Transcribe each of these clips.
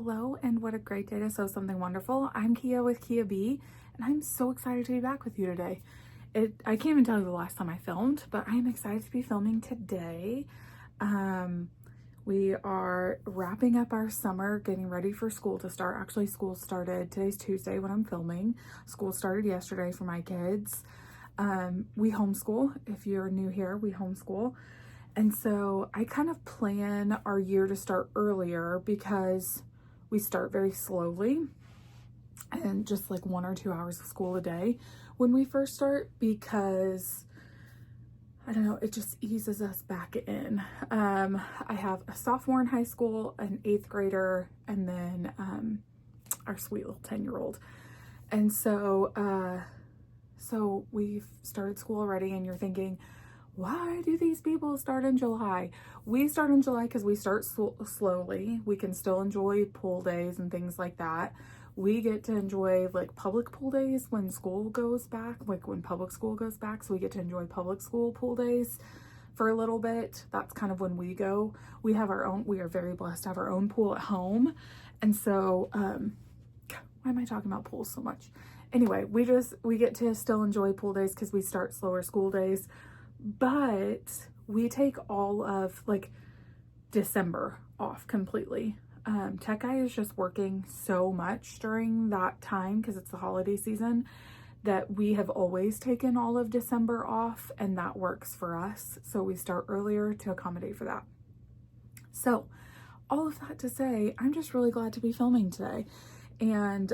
Hello, and what a great day to sew something wonderful. I'm Kia with Kia B, and I'm so excited to be back with you today. I can't even tell you the last time I filmed, but I am excited to be filming today. We are wrapping up our summer, getting ready for school to start. Actually, school started, today's Tuesday when I'm filming. School started yesterday for my kids. We homeschool. If you're new here, we homeschool. And so I kind of plan our year to start earlier because we start very slowly and just like 1 or 2 hours of school a day when we first start, because I don't know, it just eases us back in. I have a sophomore in high school, an 8th grader, and then our sweet little 10-year-old. And so so we've started school already, and you're thinking, why do these people start in July? We start in July because we start slowly. We can still enjoy pool days and things like that. We get to enjoy like public pool days when school goes back, like when public school goes back. So we get to enjoy public school pool days for a little bit. That's kind of when we go. We have our own, we are very blessed to have our own pool at home. And so, why am I talking about pools so much? Anyway, we get to still enjoy pool days because we start slower school days. But we take all of like December off completely. Tech Guy is just working so much during that time because it's the holiday season that we have always taken all of December off, and that works for us. So we start earlier to accommodate for that. So all of that to say, I'm just really glad to be filming today. And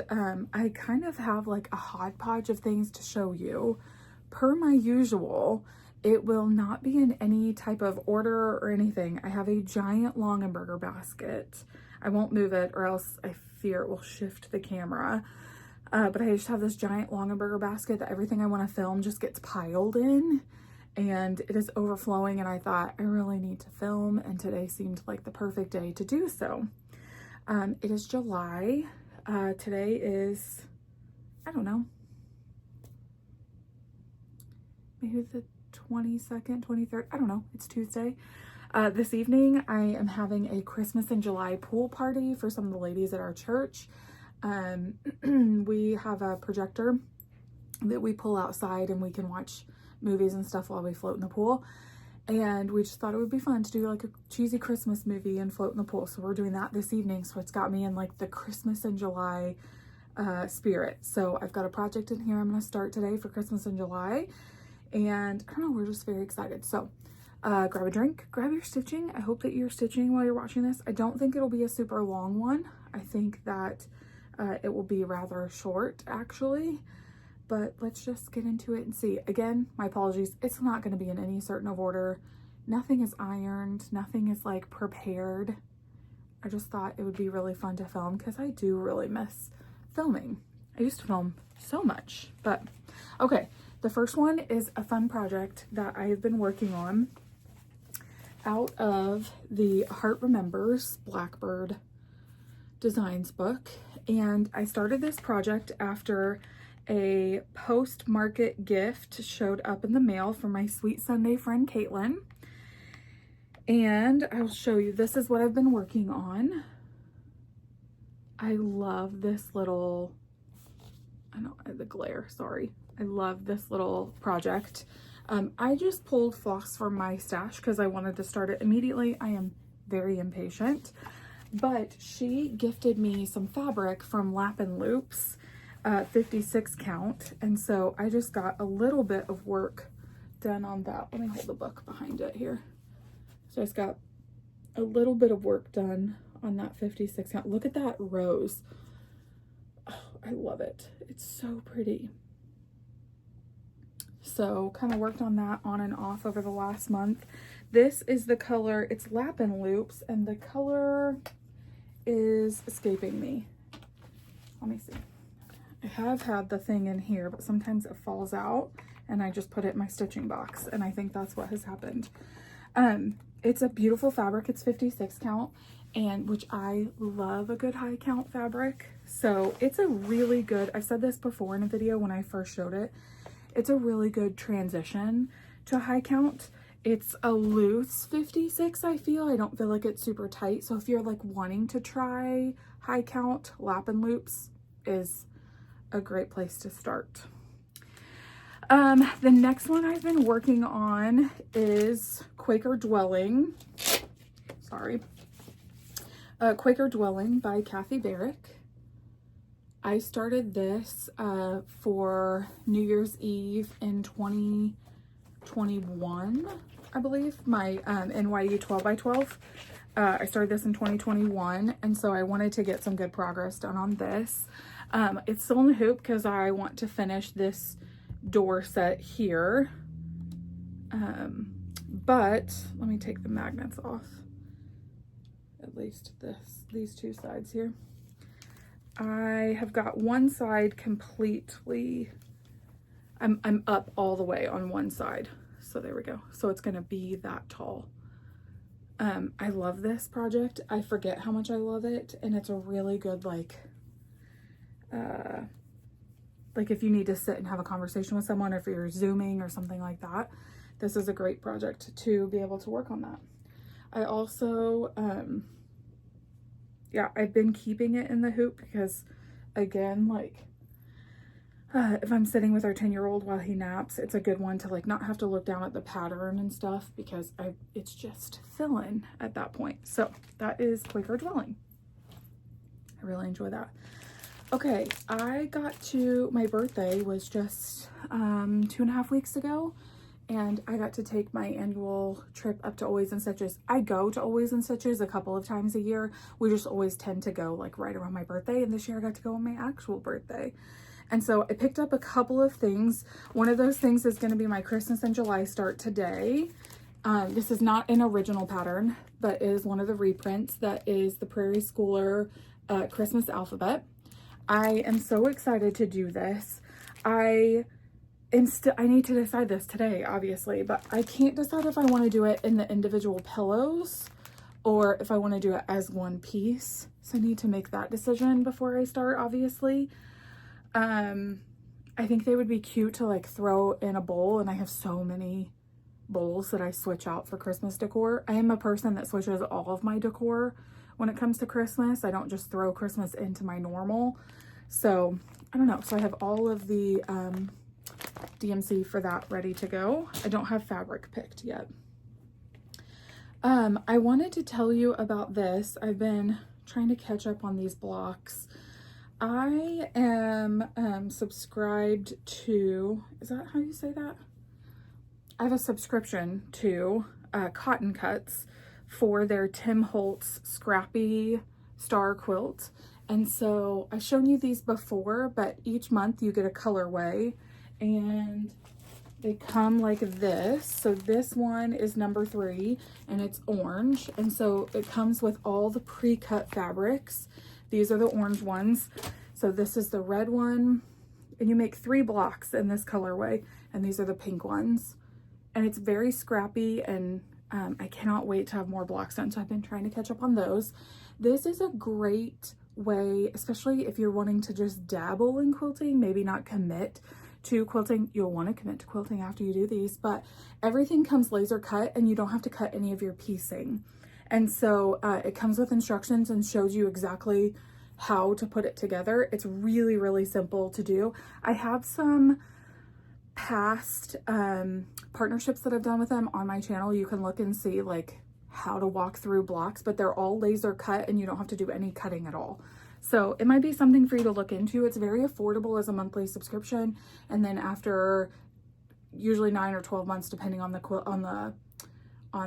I kind of have like a hodgepodge of things to show you. Per my usual, it will not be in any type of order or anything. I have a giant Longaberger basket. I won't move it or else I fear it will shift the camera. But I just have this giant Longaberger basket that everything I want to film just gets piled in, and it is overflowing, and I thought I really need to film, and today seemed like the perfect day to do so. It is July. Today is, I don't know, maybe the 22nd, 23rd, I don't know, it's Tuesday. This evening I am having a Christmas in July pool party for some of the ladies at our church. We have a projector that we pull outside and we can watch movies and stuff while we float in the pool. And we just thought it would be fun to do like a cheesy Christmas movie and float in the pool. So we're doing that this evening. So it's got me in like the Christmas in July spirit. So I've got a project in here I'm going to start today for Christmas in July. And I don't know, we're just very excited. So grab a drink, grab your stitching. I hope that you're stitching while you're watching this. I don't think it'll be a super long one. I think that it will be rather short actually, but let's just get into it and see. Again, my apologies. It's not going to be in any certain order. Nothing is ironed. Nothing is like prepared. I just thought it would be really fun to film because I do really miss filming. I used to film so much, but okay. The first one is a fun project that I have been working on out of the Heart Remembers Blackbird Designs book. And I started this project after a post-market gift showed up in the mail from my sweet Sunday friend Caitlin. And I'll show you, this is what I've been working on. I love this little, I know the glare, sorry. I love this little project. I just pulled floss from my stash because I wanted to start it immediately. I am very impatient, but she gifted me some fabric from Lap and Loops, 56 count. And so I just got a little bit of work done on that. Let me hold the book behind it here. So I just got a little bit of work done on that 56 count. Look at that rose. Oh, I love it. It's so pretty. So kind of worked on that on and off over the last month. This is the color, it's Lap and Loops, and the color is escaping me. Let me see. I have had the thing in here, but sometimes it falls out and I just put it in my stitching box, and I think that's what has happened. It's a beautiful fabric. It's 56 count, and which I love a good high count fabric. So it's a really good, I've said this before in a video when I first showed it, it's a really good transition to high count. It's a loose 56, I feel. I don't feel like it's super tight. So if you're like wanting to try high count, lap and loops is a great place to start. The next one I've been working on is Quaker Dwelling. Quaker Dwelling by Kathy Barrick. I started this for New Year's Eve in 2021, I believe, my NYU 12 by 12. I started this in 2021, and so I wanted to get some good progress done on this. It's still in the hoop because I want to finish this door set here. But let me take the magnets off. At least these two sides here. I have got one side completely, I'm up all the way on one side. So there we go. So it's gonna be that tall. I love this project. I forget how much I love it, and it's a really good like if you need to sit and have a conversation with someone, or if you're Zooming or something like that, this is a great project to be able to work on that. I also, yeah, I've been keeping it in the hoop because, again, like, if I'm sitting with our 10-year-old while he naps, it's a good one to like not have to look down at the pattern and stuff, because it's just filling at that point. So that is Quaker Dwelling. I really enjoy that. Okay, my birthday was just 2.5 weeks ago, and I got to take my annual trip up to Always and Stitches. I go to Always and Stitches a couple of times a year. We just always tend to go like right around my birthday, and this year I got to go on my actual birthday. And so I picked up a couple of things. One of those things is going to be my Christmas in July start today. This is not an original pattern, but is one of the reprints. That is the Prairie Schooler Christmas alphabet. I am so excited to do this. I need to decide this today, obviously, but I can't decide if I want to do it in the individual pillows or if I want to do it as one piece. So I need to make that decision before I start, obviously. I think they would be cute to like throw in a bowl, and I have so many bowls that I switch out for Christmas decor. I am a person that switches all of my decor when it comes to Christmas. I don't just throw Christmas into my normal. So I don't know. So I have all of the DMC for that ready to go. I don't have fabric picked yet. I wanted to tell you about this. I've been trying to catch up on these blocks. I am subscribed to, is that how you say that? I have a subscription to Cotton Cuts for their Tim Holtz Scrappy Star Quilt. And so I've shown you these before, but each month you get a colorway, and they come like this. So this one is number 3, and it's orange. And so it comes with all the pre-cut fabrics. These are the orange ones. So this is the red one, and you make 3 blocks in this colorway, and these are the pink ones. And it's very scrappy, and I cannot wait to have more blocks done. So I've been trying to catch up on those. This is a great way, especially if you're wanting to just dabble in quilting, maybe not commit to quilting. You'll want to commit to quilting after you do these, but everything comes laser cut, and you don't have to cut any of your piecing. And so it comes with instructions and shows you exactly how to put it together. It's really, really simple to do. I have some past partnerships that I've done with them on my channel. You can look and see like how to walk through blocks, but they're all laser cut, and you don't have to do any cutting at all. So it might be something for you to look into. It's very affordable as a monthly subscription, and then after usually 9 or 12 months, depending on the quilt, on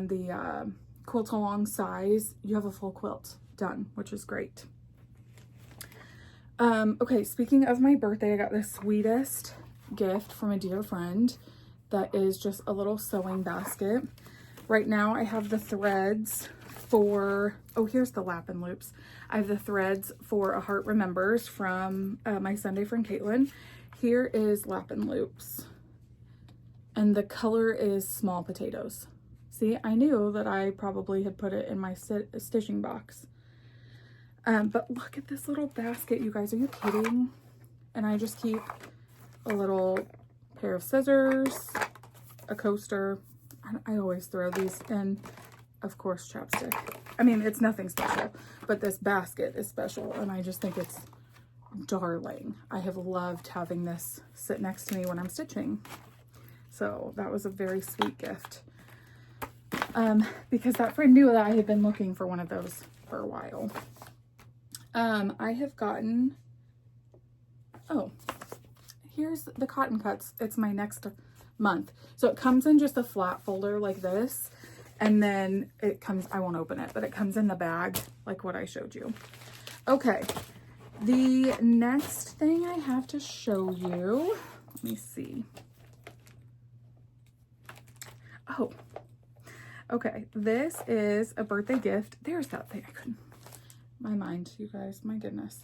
the quilt along size, you have a full quilt done, which is great. Okay, speaking of my birthday, I got the sweetest gift from a dear friend that is just a little sewing basket. Right now I have the threads for, oh, here's the lap and loops. I have the threads for A Heart Remembers from my Sunday friend Caitlin. Here is lap and loops, and the color is small potatoes. See, I knew that I probably had put it in my stitching box. But look at this little basket, you guys. Are you kidding? And I just keep a little pair of scissors, a coaster. I I always throw these in, of course, chapstick. I mean, it's nothing special, but this basket is special, and I just think it's darling. I have loved having this sit next to me when I'm stitching. So that was a very sweet gift. Because that friend knew that I had been looking for one of those for a while. I have gotten, oh, here's the cotton cuts. It's my next month. So it comes in just a flat folder like this, and then it comes, I won't open it, but it comes in the bag like what I showed you. Okay, the next thing I have to show you, let me see. Oh, okay, this is a birthday gift. There's that thing. I couldn't, my mind, you guys, my goodness.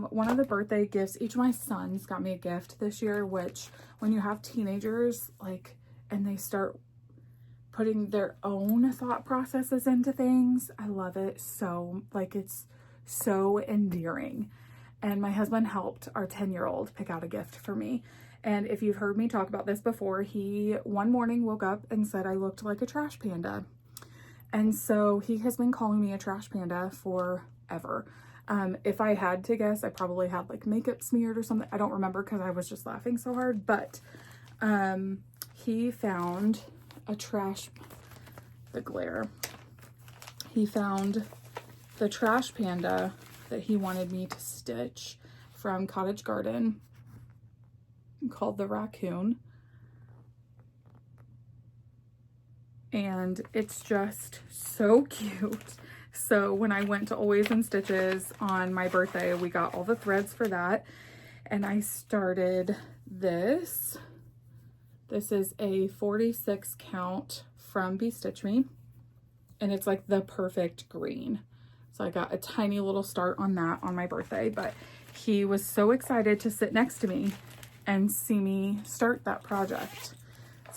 One of the birthday gifts, each of my sons got me a gift this year, which when you have teenagers, like, and they start putting their own thought processes into things, I love it so, like, it's so endearing. And my husband helped our 10-year-old pick out a gift for me. And if you've heard me talk about this before, he one morning woke up and said I looked like a trash panda. And so he has been calling me a trash panda forever. If I had to guess, I probably had like makeup smeared or something. I don't remember because I was just laughing so hard. But he found a trash, the glare. He found the trash panda that he wanted me to stitch from Cottage Garden, called the Raccoon. And it's just so cute. So when I went to Always in Stitches on my birthday, we got all the threads for that. And I started this. This is a 46 count from Be Stitch Me. And it's like the perfect green. So I got a tiny little start on that on my birthday. But he was so excited to sit next to me and see me start that project.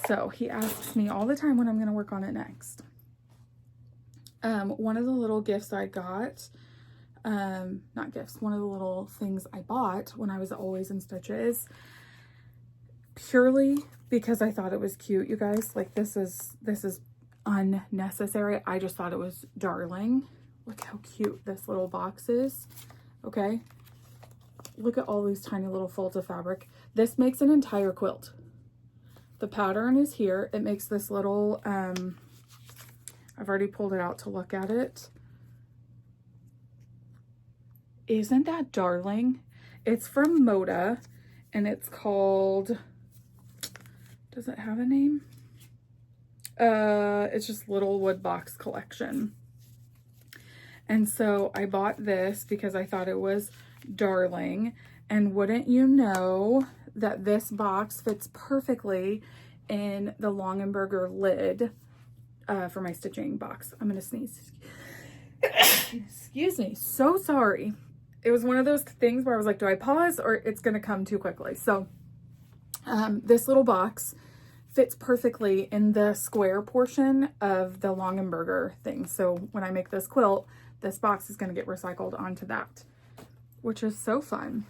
So he asks me all the time when I'm going to work on it next. One of the little gifts I got, not gifts, one of the little things I bought when I was Always in Stitches, purely because I thought it was cute, you guys. Like, this is unnecessary. I just thought it was darling. Look how cute this little box is. Okay. Look at all these tiny little folds of fabric. This makes an entire quilt. The pattern is here. It makes this little, I've already pulled it out to look at it. Isn't that darling? It's from Moda, and it's called, does it have a name? It's just Little Wood Box Collection. And so I bought this because I thought it was darling. And wouldn't you know that this box fits perfectly in the Longenberger lid for my stitching box. I'm gonna sneeze. Excuse me, so sorry. It was one of those things where I was like, do I pause or it's gonna come too quickly? So this little box fits perfectly in the square portion of the Longenberger thing. So when I make this quilt, this box is gonna get recycled onto that, which is so fun.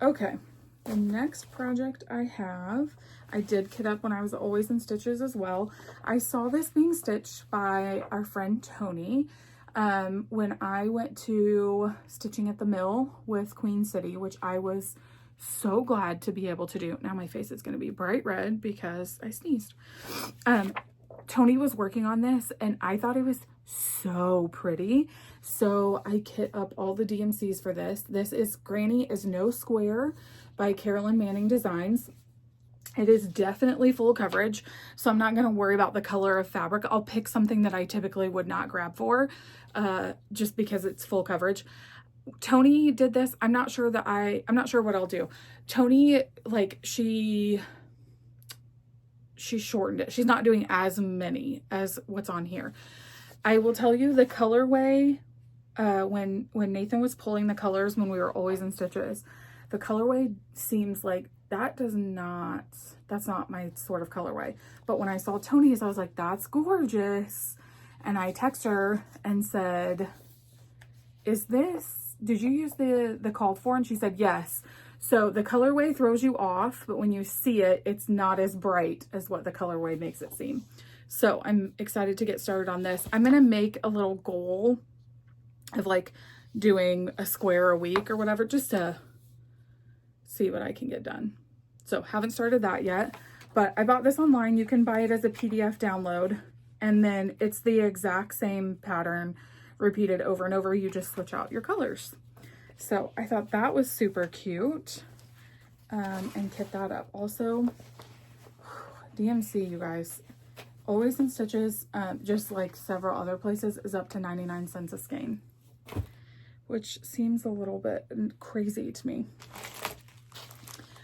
Okay, the next project I have, I did kit up when I was Always in Stitches as well. I saw this being stitched by our friend Tony when I went to Stitching at the Mill with Queen City, which I was so glad to be able to do. Now my face is going to be bright red because I sneezed. Tony was working on this and I thought it was so pretty. So I kit up all the DMCs for this. This is Granny is No Square by Carolyn Manning Designs. It is definitely full coverage, so I'm not going to worry about the color of fabric. I'll pick something that I typically would not grab for just because it's full coverage. Tony did this. I'm not sure what I'll do. Tony, like, she shortened it. She's not doing as many as what's on here. I will tell you the colorway, when Nathan was pulling the colors when we were Always in Stitches, the colorway seems like that's not my sort of colorway. But when I saw Tony's, I was like, that's gorgeous. And I texted her and said, did you use the called for? And she said, yes. So the colorway throws you off, but when you see it, it's not as bright as what the colorway makes it seem. So I'm excited to get started on this. I'm gonna make a little goal of like doing a square a week or whatever, just to see what I can get done. So haven't started that yet, but I bought this online. You can buy it as a PDF download, and then it's the exact same pattern repeated over and over. You just switch out your colors. So I thought that was super cute, and kit that up. Also, DMC, you guys, Always in Stitches, just like several other places, is up to 99 cents a skein, which seems a little bit crazy to me.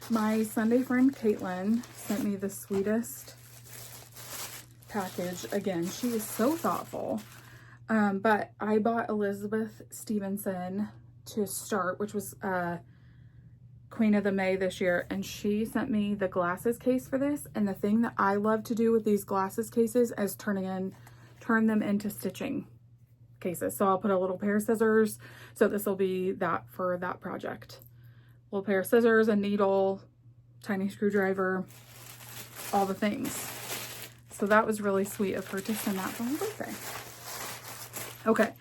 My Sunday friend Caitlin sent me the sweetest package. Again, she is so thoughtful. But I bought Elizabeth Stevenson to start, which was Queen of the May this year, and she sent me the glasses case for this. And the thing that I love to do with these glasses cases is turn them into stitching cases. So I'll put a little pair of scissors. So this will be that for that project. Little pair of scissors, a needle, tiny screwdriver, all the things. So that was really sweet of her to send that for my birthday. Okay,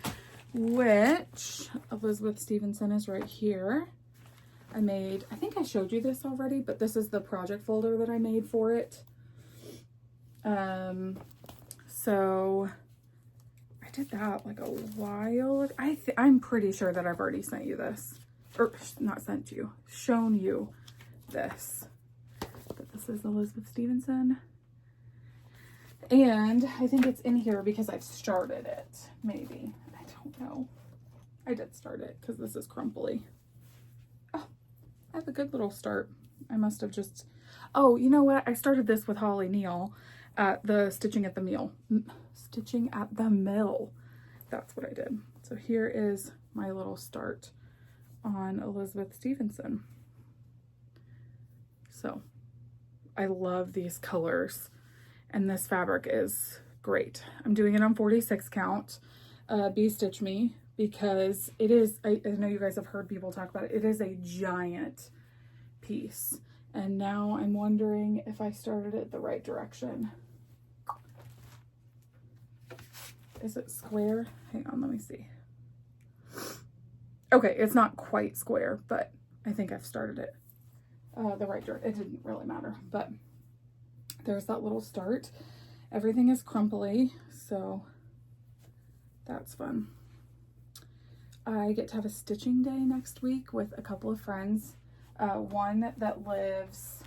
which Elizabeth Stevenson is right here. I think I showed you this already, but this is the project folder that I made for it. So I did that like a while ago. I'm pretty sure that I've already sent you this. Or not sent you, shown you this. But this is Elizabeth Stevenson. And I think it's in here because I've started it, maybe. I don't know. I did start it because this is crumply. Oh, I have a good little start. I must have just... Oh, you know what? I started this with Holly Neal at the Stitching at the Mill. Stitching at the Mill. That's what I did. So here is my little start on Elizabeth Stevenson. So I love these colors, and this fabric is great. I'm doing it on 46 count. Stitch me, because it is, I know you guys have heard people talk about it. It is a giant piece. And now I'm wondering if I started it the right direction. Is it square? Hang on, let me see. Okay, it's not quite square, but I think I've started it the right direction. It didn't really matter, but there's that little start. Everything is crumply, so that's fun. I get to have a stitching day next week with a couple of friends. One that lives,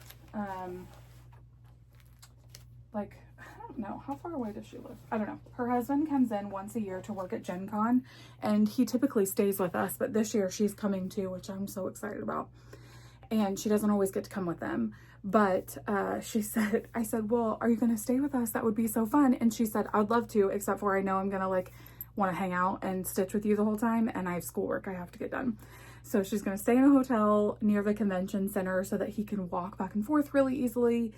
like, I don't know, how far away does she live? I don't know. Her husband comes in once a year to work at Gen Con, and he typically stays with us, but this year she's coming too, which I'm so excited about. And she doesn't always get to come with them. But she said, I said, well, are you going to stay with us? That would be so fun. And she said, I'd love to, except for I know I'm going to like want to hang out and stitch with you the whole time. And I have schoolwork I have to get done. So she's going to stay in a hotel near the convention center so that he can walk back and forth really easily,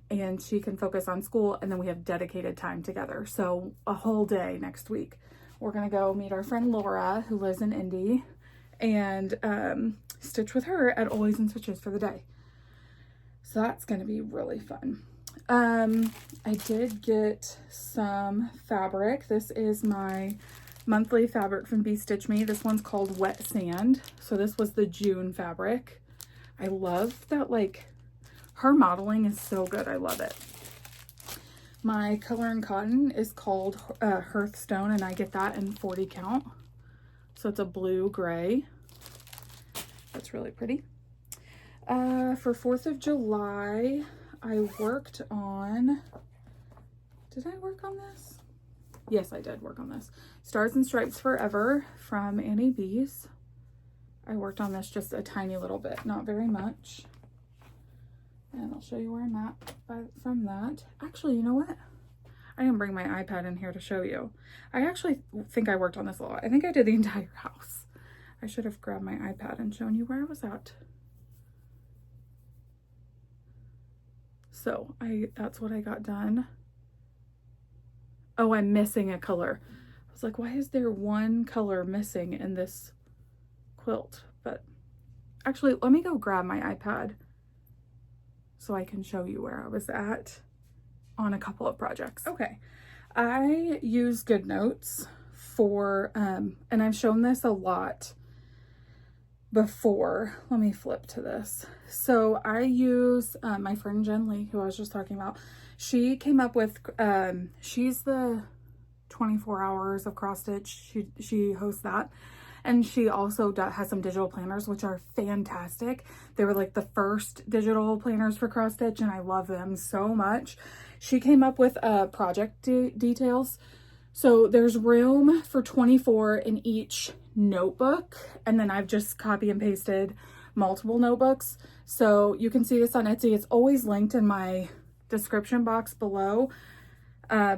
and she can focus on school. And then we have dedicated time together. So a whole day next week, we're going to go meet our friend Laura, who lives in Indy, and stitch with her at Always in Stitches for the day. So that's going to be really fun. I did get some fabric. This is my monthly fabric from Stitch Me. This one's called Wet Sand. So this was the June fabric. I love that, like, her modeling is so good. I love it. My color and cotton is called Hearthstone, and I get that in 40 count. So it's a blue gray. That's really pretty. For 4th of July, I worked on, did I work on this? Yes, I did work on this. Stars and Stripes Forever from Annie B's. I worked on this just a tiny little bit, not very much. And I'll show you where I'm at from that. Actually, you know what? I didn't bring my iPad in here to show you. I actually think I worked on this a lot. I think I did the entire house. I should have grabbed my iPad and shown you where I was at. So that's what I got done. Oh, I'm missing a color. I was like, why is there one color missing in this quilt? But Actually, let me go grab my iPad so I can show you where I was at on a couple of projects. Okay, I use GoodNotes for, and I've shown this a lot before. Let me flip to this. So I use my friend Jen Lee, who I was just talking about. She came up with, she's the 24 hours of cross stitch. She hosts that. And she also has some digital planners, which are fantastic. They were like the first digital planners for cross stitch, and I love them so much. She came up with project details. So there's room for 24 in each notebook, and then I've just copy and pasted multiple notebooks. So you can see this on Etsy. It's always linked in my description box below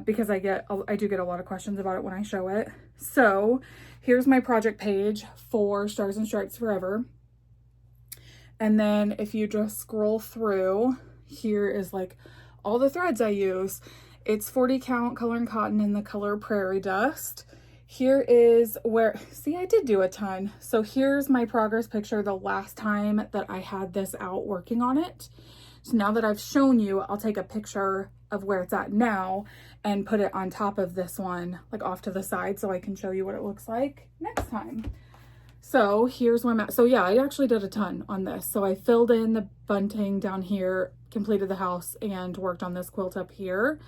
because I do get a lot of questions about it when I show it. So here's my project page for Stars and Stripes Forever. And then if you just scroll through, here is like all the threads I use. It's 40 count color and cotton in the color Prairie Dust. Here is where, see, I did do a ton. So here's my progress picture the last time that I had this out working on it. So now that I've shown you, I'll take a picture of where it's at now and put it on top of this one, like off to the side, so I can show you what it looks like next time. So here's where I'm at. So yeah, I actually did a ton on this. So I filled in the bunting down here, completed the house, and worked on this quilt up here.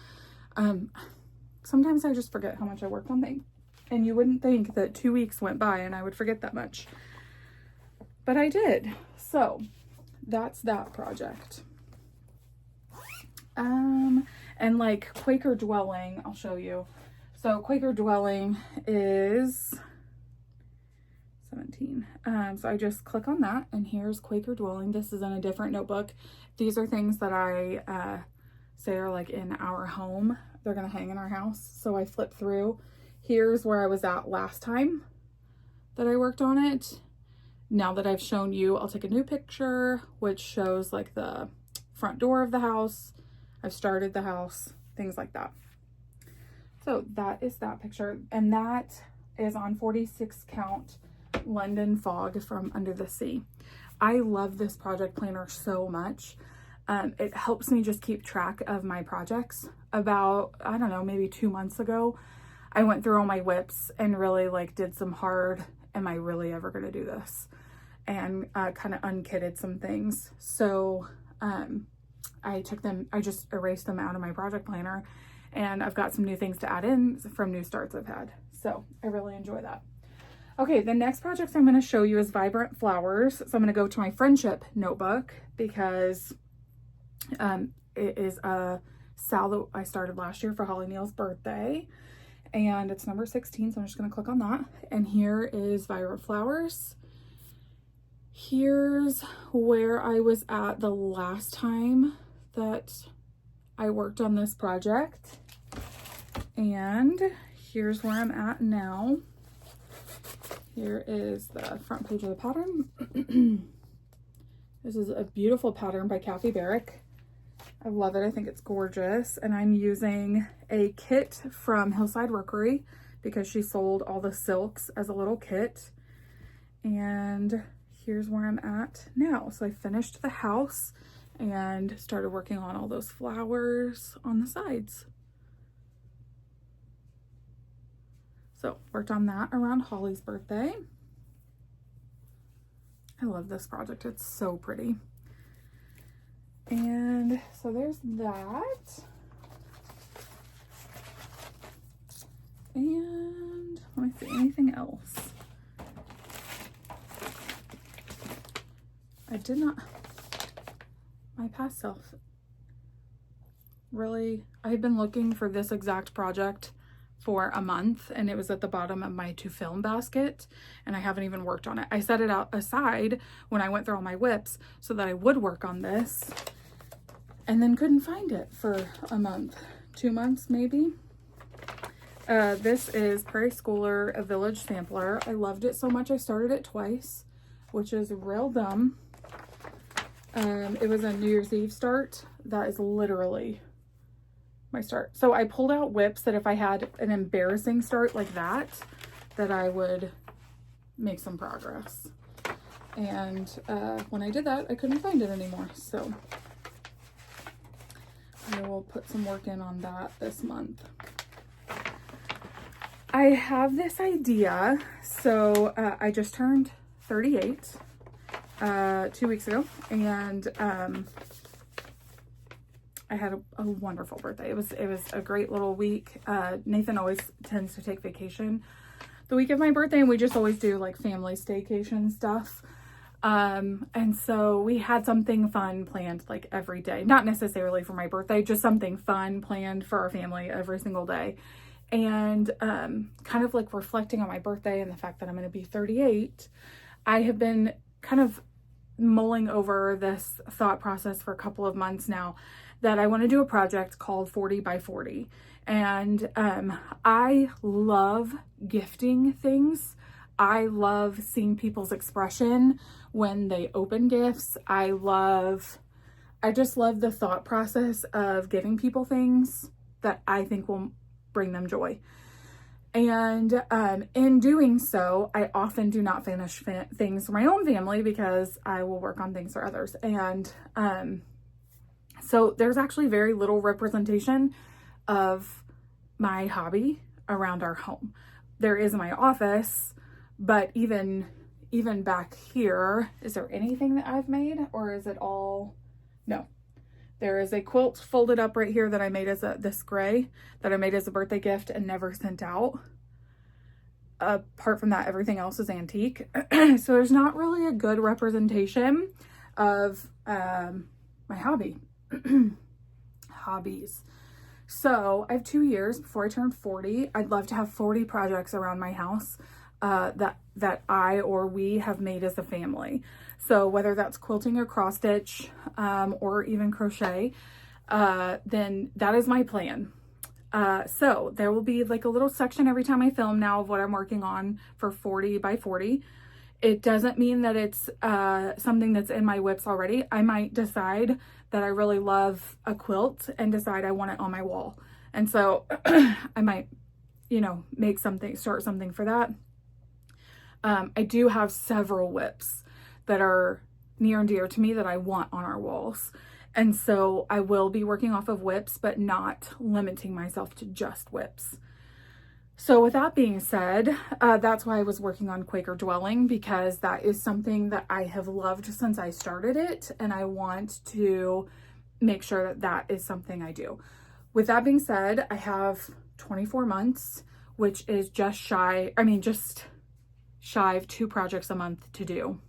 Sometimes I just forget how much I worked on things, and you wouldn't think that 2 weeks went by and I would forget that much, but I did. So that's that project. And like Quaker Dwelling, I'll show you. So Quaker Dwelling is 17. So I just click on that, and here's Quaker Dwelling. This is in a different notebook. These are things that I say are like in our home. They're gonna hang in our house. So I flip through. Here's where I was at last time that I worked on it. Now that I've shown you, I'll take a new picture, which shows like the front door of the house. I've started the house, things like that. So that is that picture. And that is on 46 count London Fog from Under the Sea. I love this project planner so much. It helps me just keep track of my projects. About, I don't know, maybe 2 months ago, I went through all my whips and really like did some hard, am I really ever gonna do this? And kind of unkitted some things. So I just erased them out of my project planner, and I've got some new things to add in from new starts I've had. So I really enjoy that. Okay, the next project I'm gonna show you is Vibrant Flowers. So I'm gonna go to my friendship notebook because it is a sal that I started last year for Holly Neal's birthday, and it's number 16. So I'm just gonna click on that. And here is Vibrant Flowers. Here's where I was at the last time that I worked on this project. And here's where I'm at now. Here is the front page of the pattern. This is a beautiful pattern by Kathy Barrick. I love it. I think it's gorgeous. And I'm using a kit from Hillside Rookery because she sold all the silks as a little kit. And here's where I'm at now. So I finished the house and started working on all those flowers on the sides. So worked on that around Holly's birthday. I love this project. It's so pretty. And so there's that. And let me see, anything else? I did not, my past self, really, I've been looking for this exact project for a month, and it was at the bottom of my to film basket, and I haven't even worked on it. I set it out aside when I went through all my whips so that I would work on this, and then couldn't find it for a month, 2 months maybe. This is Prairie Schooler, a Village Sampler. I loved it so much I started it twice, which is real dumb. It was a New Year's Eve start. That is literally my start. So I pulled out whips that if I had an embarrassing start like that, that I would make some progress. And when I did that, I couldn't find it anymore. So I will put some work in on that this month. I have this idea. So I just turned 38 2 weeks ago, and I had a wonderful birthday. It was a great little week. Nathan always tends to take vacation the week of my birthday, and we just always do like family staycation stuff. And so we had something fun planned like every day, not necessarily for my birthday, just something fun planned for our family every single day. And kind of like reflecting on my birthday and the fact that I'm going to be 38, I have been kind of mulling over this thought process for a couple of months now that I want to do a project called 40 by 40. And I love gifting things. I love seeing people's expression when they open gifts. I just love the thought process of giving people things that I think will bring them joy. And in doing so, I often do not finish things for my own family because I will work on things for others. And so there's actually very little representation of my hobby around our home. There is in my office, but even back here, is there anything that I've made, or is it all? No. There is a quilt folded up right here that I made as this gray that I made as a birthday gift and never sent out. Apart from that, everything else is antique. So there's not really a good representation of my hobbies. So I have 2 years before I turn 40. I'd love to have 40 projects around my house that I or we have made as a family. So whether that's quilting or cross stitch, or even crochet, then that is my plan. So there will be like a little section every time I film now of what I'm working on for 40 by 40. It doesn't mean that it's something that's in my whips already. I might decide that I really love a quilt and decide I want it on my wall. And so I might, start something for that. I do have several whips that are near and dear to me that I want on our walls. And so I will be working off of whips, but not limiting myself to just whips. So with that being said, that's why I was working on Quaker Dwelling, because that is something that I have loved since I started it. And I want to make sure that that is something I do. With that being said, I have 24 months, which is just shy of 2 projects a month to do.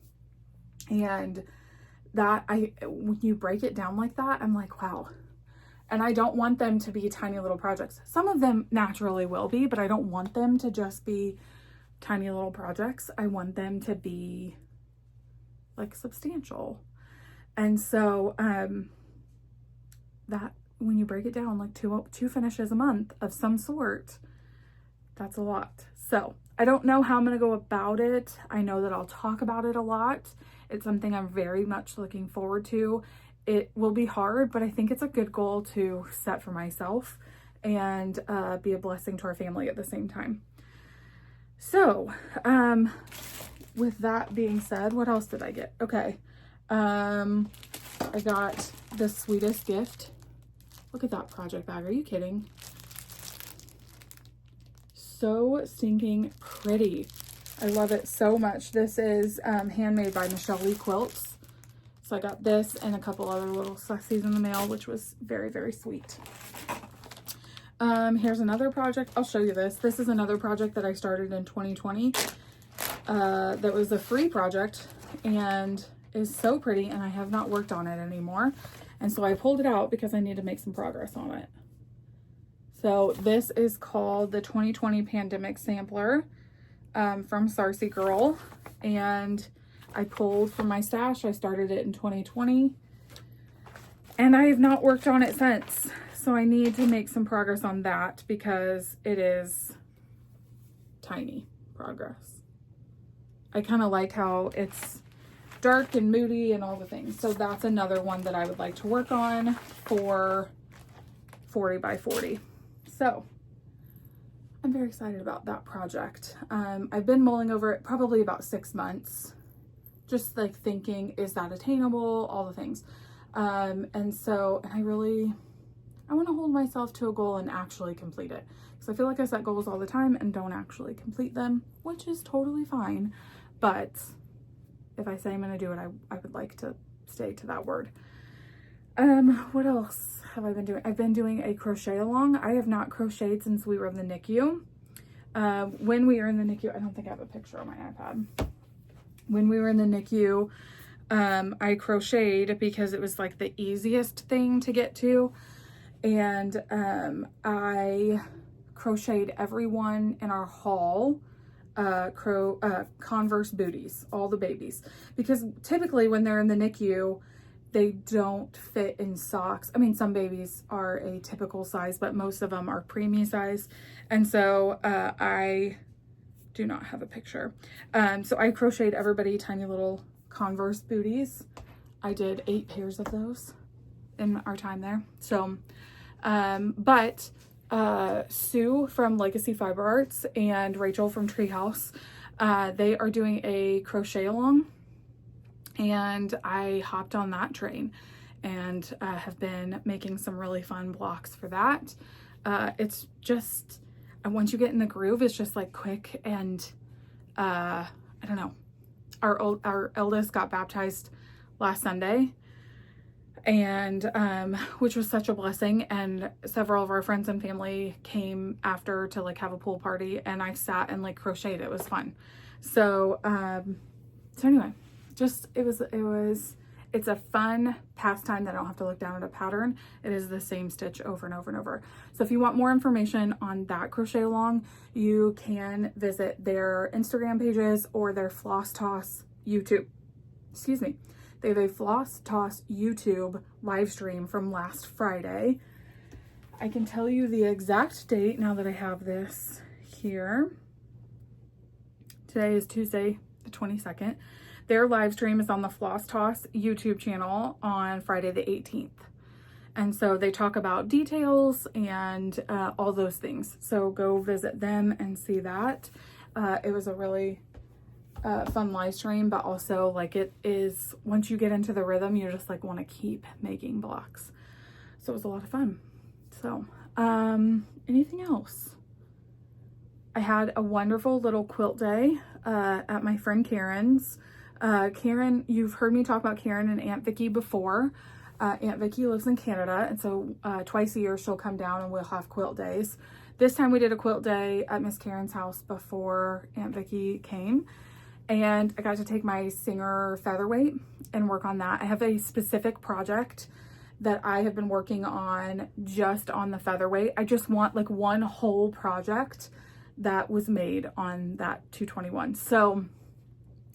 And that when you break it down like that, I'm like, wow. And I don't want them to be tiny little projects. Some of them naturally will be, but I don't want them to just be tiny little projects. I want them to be like substantial. And so that when you break it down, like two finishes a month of some sort, that's a lot. So I don't know how I'm going to go about it. I know that I'll talk about it a lot. It's something I'm very much looking forward to. It will be hard, but I think it's a good goal to set for myself and be a blessing to our family at the same time. So with that being said, what else did I get? Okay. I got the sweetest gift. Look at that project bag. Are you kidding? So stinking pretty. I love it so much. This is handmade by Michelle Lee Quilts. So I got this and a couple other little sussies in the mail, which was very, very sweet. Here's another project. I'll show you this. This is another project that I started in 2020. That was a free project and is so pretty, and I have not worked on it anymore. And so I pulled it out because I need to make some progress on it. So this is called the 2020 Pandemic Sampler from Sarcy Girl. And I pulled from my stash. I started it in 2020. And I have not worked on it since. So I need to make some progress on that because it is tiny progress. I kind of like how it's dark and moody and all the things. So that's another one that I would like to work on for 40 by 40. So I'm very excited about that project. I've been mulling over it probably about 6 months just like thinking, is that attainable? All the things. And I want to hold myself to a goal and actually complete it. Because I feel like I set goals all the time and don't actually complete them, which is totally fine. But if I say I'm going to do it, I would like to stay to that word. What else have I been doing? I've been doing a crochet along. I have not crocheted since we were in the NICU. When we were in the NICU, I don't think I have a picture on my iPad. When we were in the NICU, I crocheted because it was like the easiest thing to get to. And I crocheted everyone in our hall Converse booties, all the babies. Because typically when they're in the NICU, they don't fit in socks. I mean, some babies are a typical size, but most of them are preemie size. And so I do not have a picture. So I crocheted everybody tiny little Converse booties. I did 8 pairs of those in our time there. So, Sue from Legacy Fiber Arts and Rachel from Treehouse, they are doing a crochet along. And I hopped on that train and have been making some really fun blocks for that. It's just, once you get in the groove, it's just like quick and I don't know. Our eldest got baptized last Sunday, and which was such a blessing. And several of our friends and family came after to like have a pool party, and I sat and like crocheted. It was fun. So anyway. It's a fun pastime that I don't have to look down at a pattern. It is the same stitch over and over and over. So if you want more information on that crochet along, you can visit their Instagram pages or their Floss Toss YouTube. Excuse me. They have a Floss Toss YouTube live stream from last Friday. I can tell you the exact date now that I have this here. Today is Tuesday, the 22nd. Their live stream is on the Floss Toss YouTube channel on Friday the 18th. And so they talk about details and all those things. So go visit them and see that. It was a really fun live stream, but also like it is, once you get into the rhythm, you just like want to keep making blocks. So it was a lot of fun. So anything else? I had a wonderful little quilt day at my friend Karen's. Karen, you've heard me talk about Karen and Aunt Vicky before. Aunt Vicky lives in Canada, and so twice a year she'll come down and we'll have quilt days. This time we did a quilt day at Miss Karen's house before Aunt Vicky came, and I got to take my Singer featherweight and work on that. I have a specific project that I have been working on just on the featherweight. I just want like one whole project that was made on that 221. So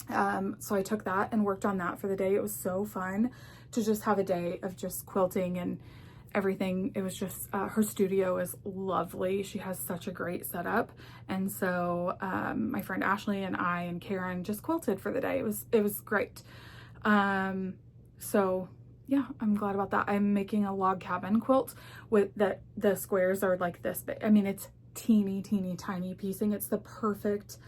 I took that and worked on that for the day. It was so fun to just have a day of just quilting and everything. It was just, her studio is lovely. She has such a great setup. And so, my friend Ashley and I and Karen just quilted for the day. It was great. So yeah, I'm glad about that. I'm making a log cabin quilt with the squares are like this big. I mean, it's teeny tiny piecing. It's the perfect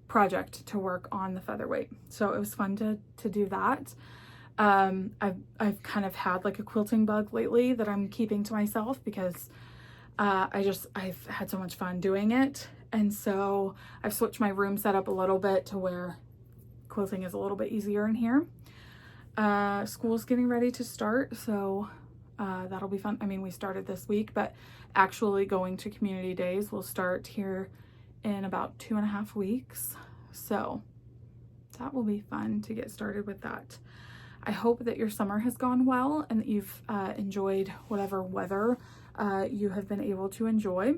project to work on the featherweight. So it was fun to do that. I've kind of had like a quilting bug lately that I'm keeping to myself because I've had so much fun doing it. And so I've switched my room setup a little bit to where quilting is a little bit easier in here. School's getting ready to start, so that'll be fun. I mean, we started this week, but actually going to community days will start here in about 2.5 weeks. So that will be fun to get started with that. I hope that your summer has gone well and that you've enjoyed whatever weather you have been able to enjoy.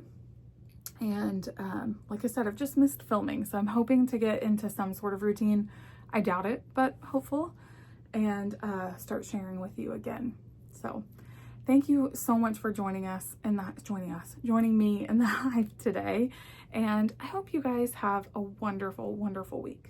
And like I said, I've just missed filming, so I'm hoping to get into some sort of routine. I doubt it, but hopeful, and start sharing with you again. So thank you so much for joining me in the hive today. And I hope you guys have a wonderful, wonderful week.